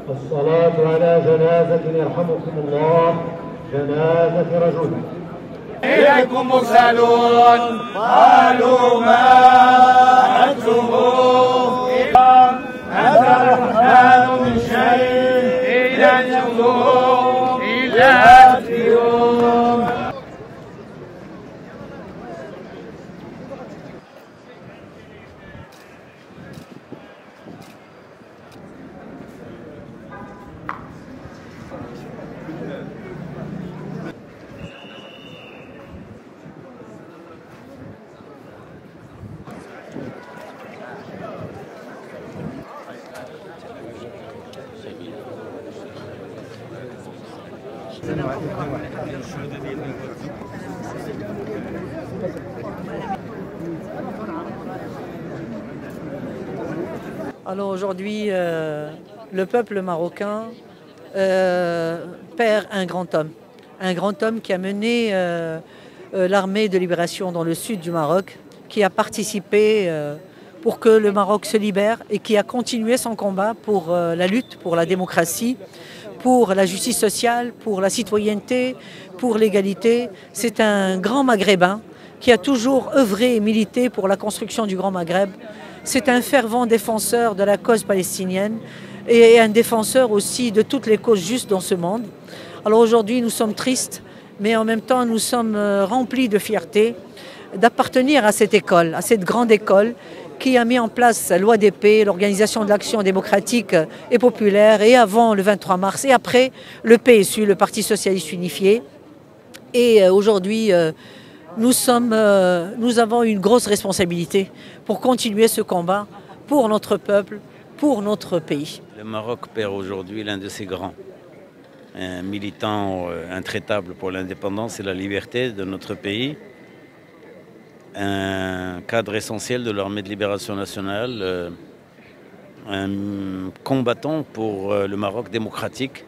الصلاة على جنازة يرحمكم الله، جنازة رجل. إليكم مرسلون قالوا ما أنتم أنزل الرحمن من شيء ينزلون إلى اليوم. Alors aujourd'hui, le peuple marocain perd un grand homme qui a mené l'armée de libération dans le sud du Maroc, qui a participé pour que le Maroc se libère et qui a continué son combat pour la lutte pour la démocratie, pour la justice sociale, pour la citoyenneté, pour l'égalité. C'est un grand maghrébin qui a toujours œuvré et milité pour la construction du Grand Maghreb. C'est un fervent défenseur de la cause palestinienne et un défenseur aussi de toutes les causes justes dans ce monde. Alors aujourd'hui, nous sommes tristes, mais en même temps, nous sommes remplis de fierté d'appartenir à cette école, à cette grande école qui a mis en place l'OADP, l'Organisation de l'Action démocratique et populaire, et avant le 23 mars, et après le PSU, le Parti socialiste unifié. Et aujourd'hui, nous avons une grosse responsabilité pour continuer ce combat pour notre peuple, pour notre pays. Le Maroc perd aujourd'hui l'un de ses grands, un militant intraitable pour l'indépendance et la liberté de notre pays, un cadre essentiel de l'armée de libération nationale, un combattant pour le Maroc démocratique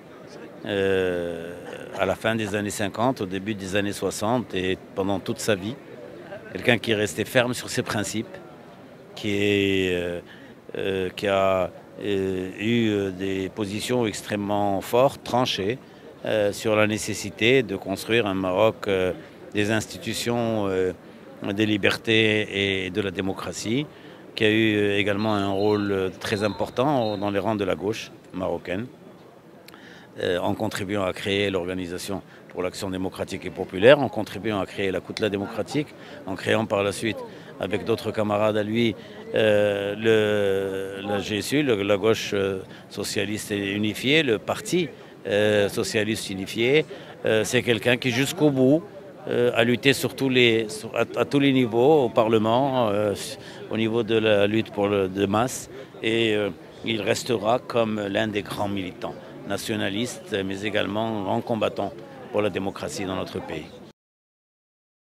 à la fin des années 50, au début des années 60 et pendant toute sa vie. Quelqu'un qui est resté ferme sur ses principes, qui a eu des positions extrêmement fortes, tranchées, sur la nécessité de construire un Maroc des institutions des libertés et de la démocratie, qui a eu également un rôle très important dans les rangs de la gauche marocaine, en contribuant à créer l'Organisation pour l'action démocratique et populaire, en contribuant à créer la Koutla démocratique, en créant par la suite, avec d'autres camarades à lui, la GSU, la gauche socialiste et unifiée, le Parti socialiste unifié. C'est quelqu'un qui jusqu'au bout a lutté à tous les niveaux, au Parlement, au niveau de la lutte de masse, et il restera comme l'un des grands militants nationalistes, mais également grand combattant pour la démocratie dans notre pays.